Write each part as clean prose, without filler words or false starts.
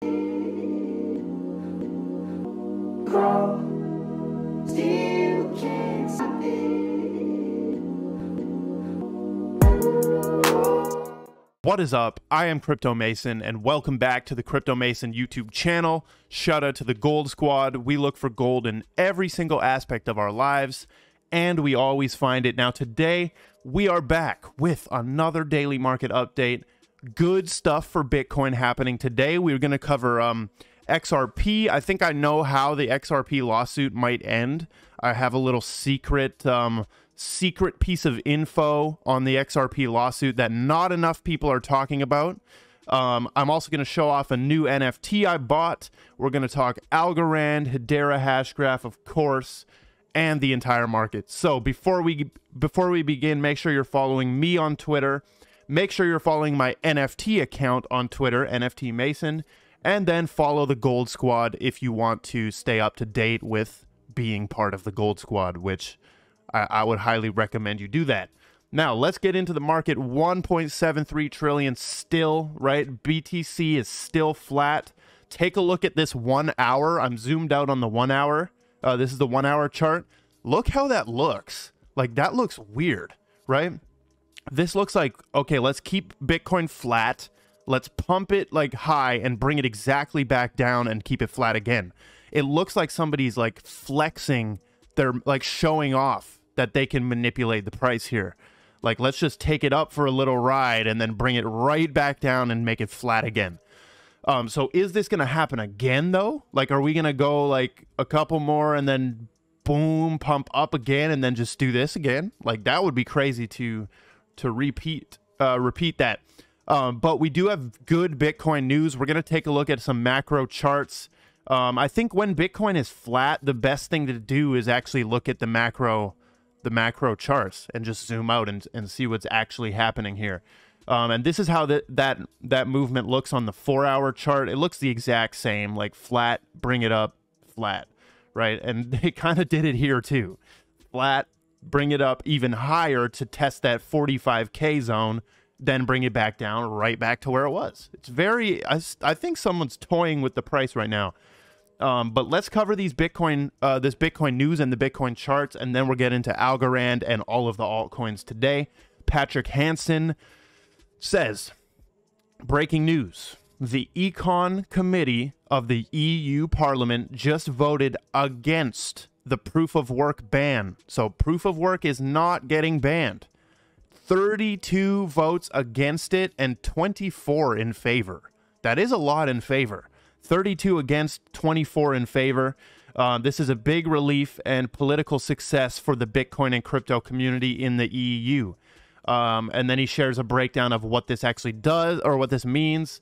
Still can't stop it. What is up? I am Crypto Mason, and welcome back to the Crypto Mason YouTube channel. Shout out to the Gold Squad. We look for gold in every single aspect of our lives, and we always find it. Now today, we are back with another daily market update. Good stuff for Bitcoin happening today. We're going to cover XRP. I think I know how the XRP lawsuit might end. I have a little secret piece of info on the XRP lawsuit that not enough people are talking about. I'm also going to show off a new NFT I bought. We're going to talk Algorand, Hbar hash graph, of course, and the entire market. So before we begin, make sure you're following me on Twitter. Make sure you're following my NFT account on Twitter, NFT Mason, and then follow the Gold Squad if you want to stay up to date with being part of the Gold Squad, which I would highly recommend you do that. Now, let's get into the market. 1.73 trillion still, right? BTC is still flat. Take a look at this 1 hour. I'm zoomed out on the 1 hour. This is the 1 hour chart. Look how that looks. Like, that looks weird, right? This looks like, okay, let's keep Bitcoin flat. Let's pump it like high and bring it exactly back down and keep it flat again. It looks like somebody's like flexing. They're like showing off that they can manipulate the price here. Like, let's just take it up for a little ride and then bring it right back down and make it flat again. So is this going to happen again, though? Like, are we going to go like a couple more and then boom, pump up again and then just do this again? Like, that would be crazy to repeat that. But we do have good Bitcoin news. We're going to take a look at some macro charts. I think when Bitcoin is flat, the best thing to do is actually look at the macro charts and just zoom out and see what's actually happening here. And this is how that movement looks on the 4 hour chart. It looks the exact same, like flat, bring it up, flat, right? And they kind of did it here too. Flat, bring it up even higher to test that 45K zone, then bring it back down, right back to where it was. It's very, I think someone's toying with the price right now. But let's cover these Bitcoin, this Bitcoin news and the Bitcoin charts, and then we'll get into Algorand and all of the altcoins today. Patrick Hansen says, breaking news. The Econ Committee of the EU Parliament just voted against the proof of work ban. So proof of work is not getting banned. 32 votes against it and 24 in favor. That is a lot in favor. 32 against, 24 in favor. This is a big relief and political success for the Bitcoin and crypto community in the EU. And then he shares a breakdown of what this actually does, or what this means.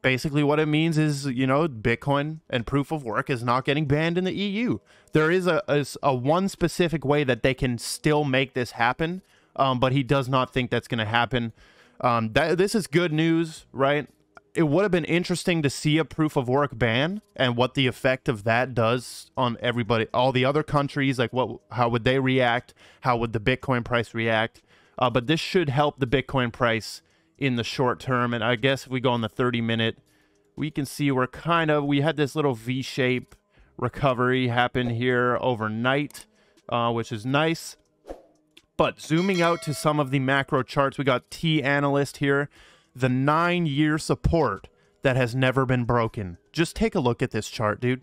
Basically what it means is, you know, Bitcoin and proof of work is not getting banned in the EU. There is a one specific way that they can still make this happen, but he does not think that's going to happen. This is good news, right? It would have been interesting to see a proof of work ban and what the effect of that does on everybody, all the other countries. Like, how would they react? How would the Bitcoin price react? But this should help the Bitcoin price in the short term. And I guess if we go on the 30-minute, we can see we had this little V-shape recovery happen here overnight, which is nice. But zooming out to some of the macro charts, we got T Analyst here. The 9-year support that has never been broken. Just take a look at this chart, dude.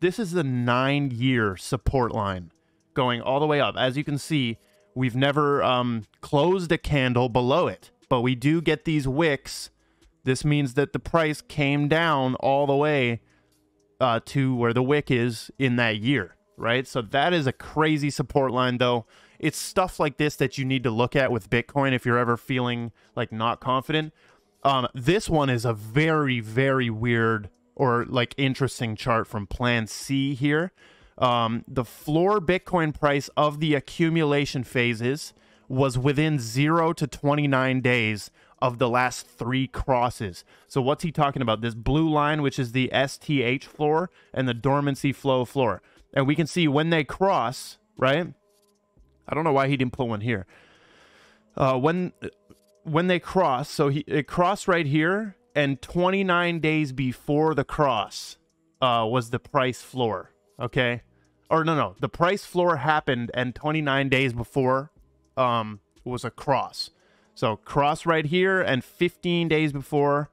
This is the 9-year support line going all the way up. As you can see, we've never closed a candle below it, but we do get these wicks. This means that the price came down all the way to where the wick is in that year, right? So that is a crazy support line, though. It's stuff like this that you need to look at with Bitcoin if you're ever feeling like not confident. This one is a very, very weird or like interesting chart from Plan C here. The floor Bitcoin price of the accumulation phases was within 0 to 29 days of the last 3 crosses. So what's he talking about? This blue line, which is the STH floor, and the dormancy flow floor. And we can see when they cross, right? I don't know why he didn't put one here. When they cross, so it crossed right here, and 29 days before the cross was the price floor, okay? Or no, the price floor happened, and 29 days before was a cross. So cross right here, and 15 days before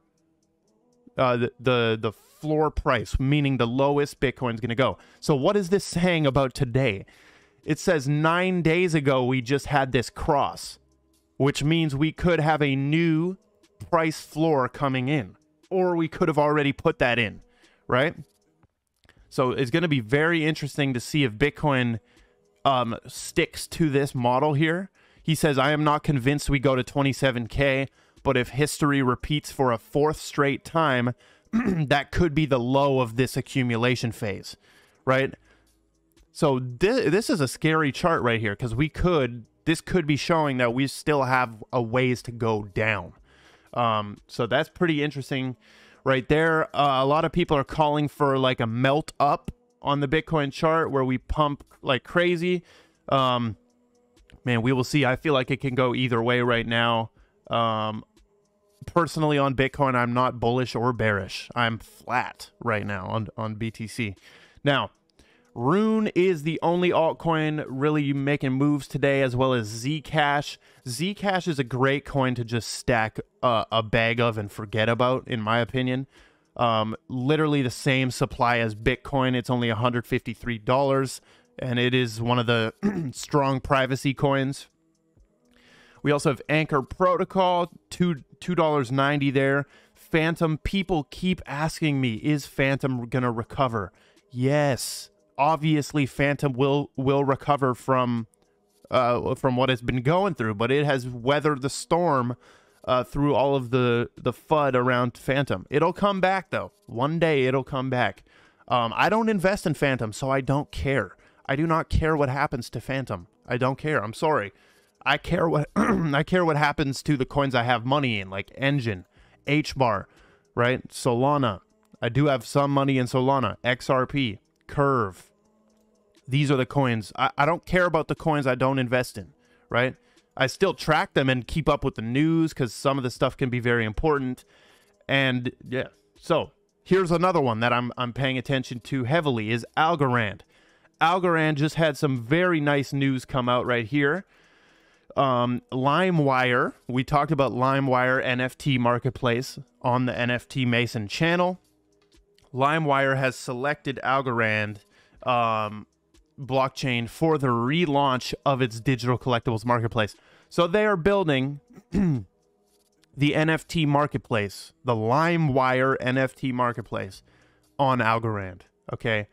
the floor price, meaning the lowest Bitcoin's going to go. So what is this saying about today? It says 9 days ago we just had this cross, which means we could have a new price floor coming in, or we could have already put that in, right? So it's going to be very interesting to see if Bitcoin sticks to this model here. He says, I am not convinced we go to 27K, but if history repeats for a fourth straight time, that could be the low of this accumulation phase, right? So this is a scary chart right here, because this could be showing that we still have a ways to go down. So that's pretty interesting right there. A lot of people are calling for like a melt up on the Bitcoin chart where we pump like crazy. Man, we will see. I feel like it can go either way right now. Personally on Bitcoin, I'm not bullish or bearish. I'm flat right now on BTC. Now, Rune is the only altcoin really making moves today, as well as Zcash. Zcash is a great coin to just stack a bag of and forget about, in my opinion. Literally the same supply as Bitcoin. It's only $153, and it is one of the strong privacy coins. We also have Anchor Protocol, $2.90 there. Phantom, people keep asking me, is Phantom going to recover? Yes. Obviously, Phantom will recover from what it's been going through, but it has weathered the storm through all of the FUD around Phantom. It'll come back, though. One day, it'll come back. I don't invest in Phantom, so I don't care. I do not care what happens to Phantom. I don't care. I'm sorry. I care what I care what happens to the coins I have money in, like Engine, Hbar, right? Solana. I do have some money in Solana, XRP, Curve. These are the coins. I don't care about the coins I don't invest in, right? I still track them and keep up with the news because some of the stuff can be very important. And yeah, so here's another one that I'm paying attention to heavily is Algorand. Algorand just had some very nice news come out right here. LimeWire, we talked about LimeWire NFT marketplace on the NFT Mason channel. LimeWire has selected Algorand blockchain for the relaunch of its digital collectibles marketplace. So they are building the NFT marketplace, the LimeWire NFT marketplace on Algorand. Okay,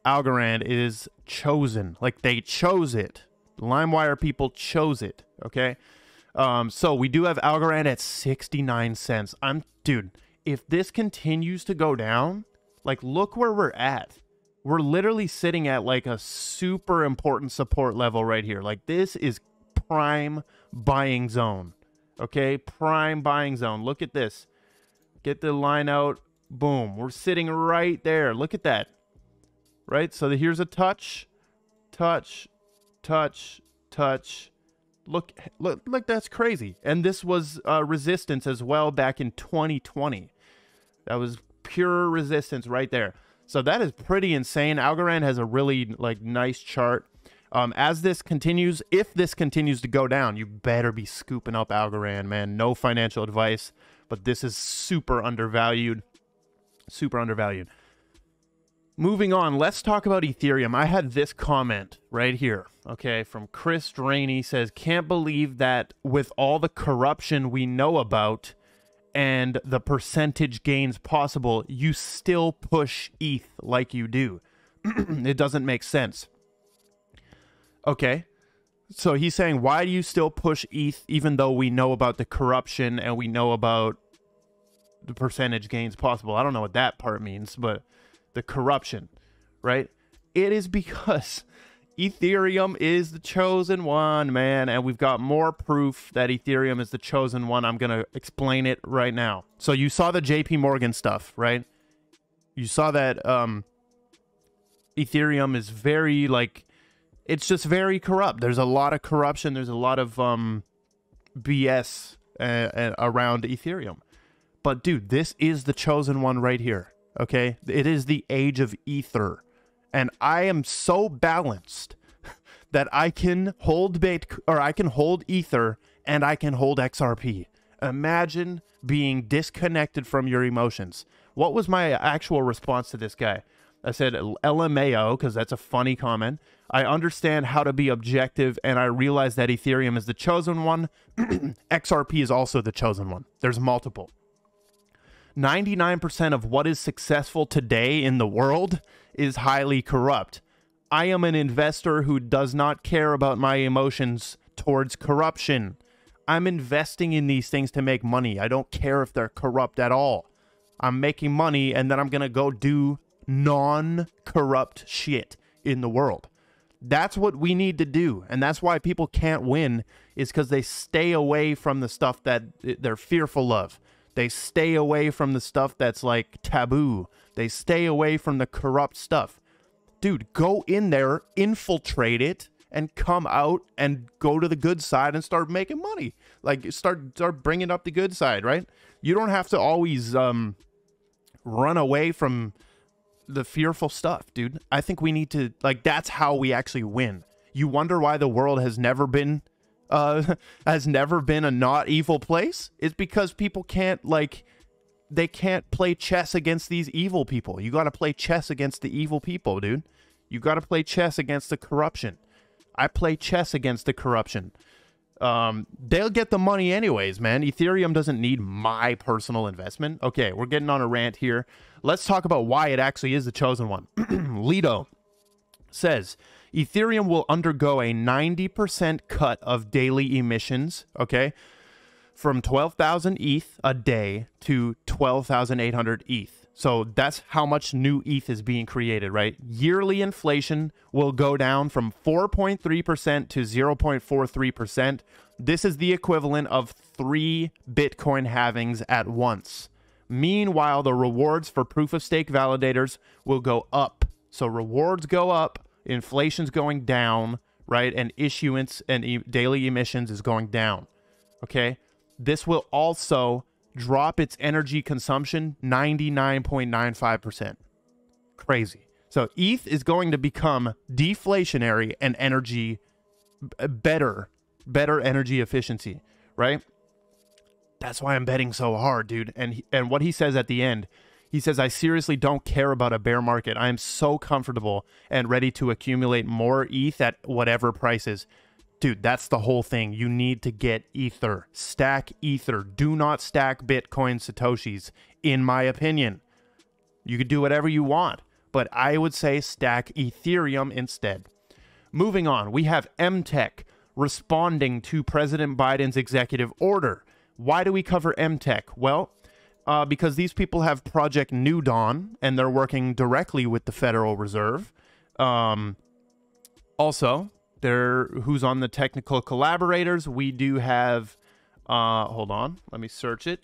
Algorand is chosen, like they chose it. LimeWire people chose it. Okay, so we do have Algorand at 69 cents. Dude, if this continues to go down, like look where we're at. We're literally sitting at like a super important support level right here. Like this is prime buying zone. Okay, prime buying zone. Look at this. Get the line out. Boom. We're sitting right there. Look at that. Right? So here's a touch. Touch. Touch. Touch. Look, that's crazy. And this was resistance as well back in 2020. That was pure resistance right there. So that is pretty insane. Algorand has a really like nice chart. As this continues, if this continues to go down, you better be scooping up Algorand, man. No financial advice, but this is super undervalued. Super undervalued. Moving on, let's talk about Ethereum. I had this comment right here, okay, from Chris Draney. Says, can't believe that with all the corruption we know about and the percentage gains possible, you still push ETH like you do. It doesn't make sense. Okay, so he's saying, why do you still push ETH even though we know about the corruption and we know about the percentage gains possible? I don't know what that part means, but the corruption, right? It is because Ethereum is the chosen one, man, and we've got more proof that Ethereum is the chosen one. I'm going to explain it right now. So you saw the JP Morgan stuff, right? You saw that Ethereum is very, like, it's just very corrupt. There's a lot of corruption. There's a lot of BS around Ethereum. But dude, this is the chosen one right here. Okay, it is the age of Ether, and I am so balanced that I can hold I can hold Ether and I can hold XRP. Imagine being disconnected from your emotions. What was my actual response to this guy? I said LMAO because that's a funny comment. I understand how to be objective, and I realize that Ethereum is the chosen one. XRP is also the chosen one. There's multiple. 99% of what is successful today in the world is highly corrupt. I am an investor who does not care about my emotions towards corruption. I'm investing in these things to make money. I don't care if they're corrupt at all. I'm making money, and then I'm going to go do non-corrupt shit in the world. That's what we need to do, and that's why people can't win, is because they stay away from the stuff that they're fearful of. They stay away from the stuff that's like taboo. They stay away from the corrupt stuff. Dude, go in there, infiltrate it, and come out and go to the good side and start making money. Like, start bringing up the good side, right? You don't have to always run away from the fearful stuff, dude. I think we need to, like, that's how we actually win. You wonder why the world has never been a not evil place? It's because people can't, like, they can't play chess against these evil people. You got to play chess against the evil people, dude. You got to play chess against the corruption. I play chess against the corruption. They'll get the money anyways, man. Ethereum doesn't need my personal investment. Okay, we're getting on a rant here. Let's talk about why it actually is the chosen one. Lido says, Ethereum will undergo a 90% cut of daily emissions, okay, from 12,000 ETH a day to 12,800 ETH. So that's how much new ETH is being created, right? Yearly inflation will go down from 4.3% to 0.43%. This is the equivalent of 3 Bitcoin halvings at once. Meanwhile, the rewards for proof-of-stake validators will go up. So rewards go up, inflation's going down, right? And issuance and daily emissions is going down, okay? This will also drop its energy consumption 99.95%. Crazy. So ETH is going to become deflationary and energy better energy efficiency, right? That's why I'm betting so hard, dude. And what he says at the end, he says, I seriously don't care about a bear market. I am so comfortable and ready to accumulate more ETH at whatever prices. Dude, that's the whole thing. You need to get Ether. Stack Ether. Do not stack Bitcoin Satoshis, in my opinion. You could do whatever you want, but I would say stack Ethereum instead. Moving on, we have MTech responding to President Biden's executive order. Why do we cover MTech? Well, because these people have Project New Dawn, and they're working directly with the Federal Reserve. Also, who's on the technical collaborators? We do have, hold on, let me search it.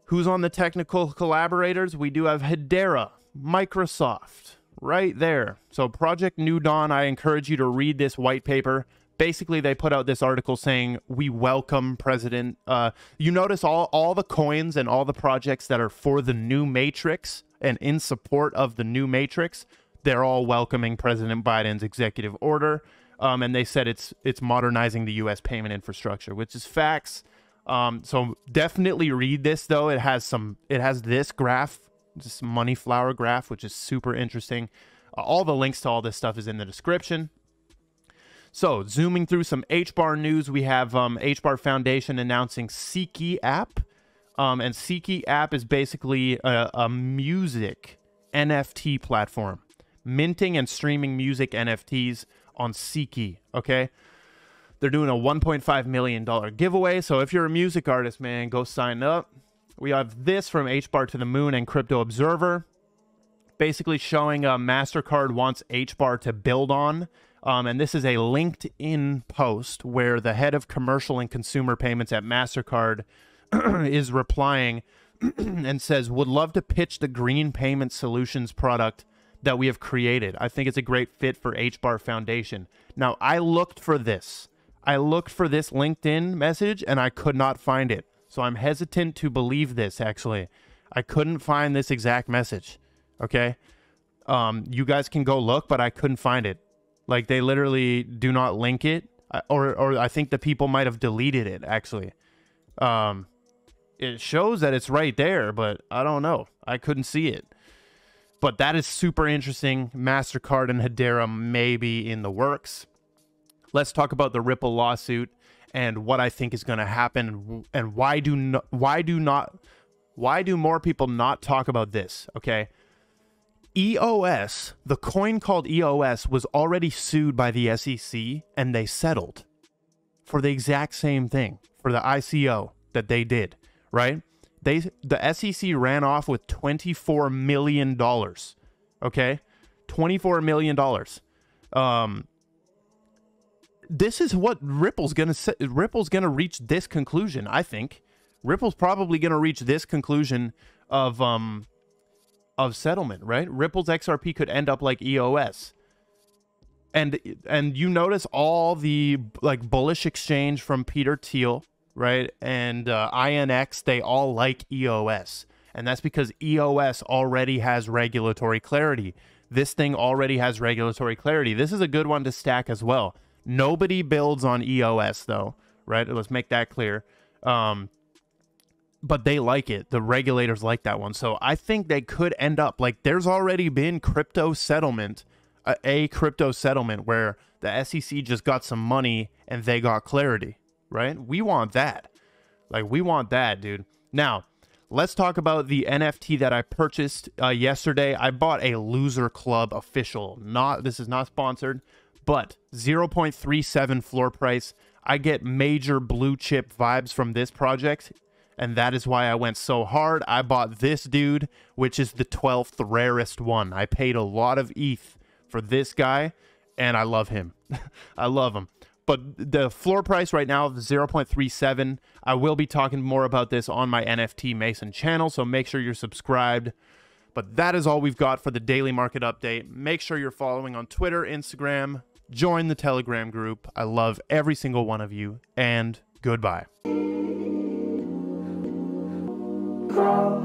Who's on the technical collaborators? We do have Hbar, Microsoft, right there. So Project New Dawn, I encourage you to read this white paper. Basically, they put out this article saying, we welcome President. You notice all the coins and all the projects that are for the new matrix and in support of the new matrix, they're all welcoming President Biden's executive order. And they said it's modernizing the U.S. payment infrastructure, which is facts. So definitely read this, though. It has this graph, this money flower graph, which is super interesting. All the links to all this stuff is in the description. So, zooming through some Hbar news, we have Hbar Foundation announcing Seeky app. And Seeky app is basically a music NFT platform. Minting and streaming music NFTs on Seeky, okay? They're doing a $1.5 million giveaway. So if you're a music artist, man, go sign up. We have this from Hbar to the Moon and Crypto Observer. Basically showing MasterCard wants Hbar to build on. And this is a LinkedIn post where the head of commercial and consumer payments at MasterCard is replying and says, would love to pitch the green payment solutions product that we have created. I think it's a great fit for Hbar Foundation. Now, I looked for this. I looked for this LinkedIn message and I could not find it. So I'm hesitant to believe this, actually. I couldn't find this exact message, okay? You guys can go look, but I couldn't find it. Like, they literally do not link it, or I think the people might have deleted it, actually. It shows that it's right there, but I don't know. I couldn't see it. But that is super interesting. MasterCard and Hedera may be in the works. Let's talk about the Ripple lawsuit and what I think is going to happen, and why do more people not talk about this, okay? EOS, the coin called EOS, was already sued by the SEC, and they settled for the exact same thing, for the ICO that they did, right? The SEC ran off with $24 million, okay? $24 million. This is what Ripple's gonna reach this conclusion, I think. Ripple's probably gonna reach this conclusion of settlement, right? Ripple's XRP could end up like EOS. And you notice all the like bullish exchange from Peter Thiel, right? And INX, they all like EOS. And that's because EOS already has regulatory clarity. This thing already has regulatory clarity. This is a good one to stack as well. Nobody builds on EOS though, right? Let's make that clear. But they like it. The regulators like that one. So I think they could end up like, there's already been crypto settlement, a crypto settlement where the SEC just got some money and they got clarity, right? We want that. Like, we want that, dude. Now, let's talk about the NFT that I purchased yesterday. I bought a Loser Club official. This is not sponsored, but 0.37 floor price. I get major blue chip vibes from this project, and that is why I went so hard. I bought this dude, which is the 12th rarest one. I paid a lot of ETH for this guy, and I love him. I love him. But the floor price right now is 0.37. I will be talking more about this on my NFT Mason channel, so make sure you're subscribed. But that is all we've got for the daily market update. Make sure you're following on Twitter, Instagram, join the Telegram group. I love every single one of you, and goodbye. Grow,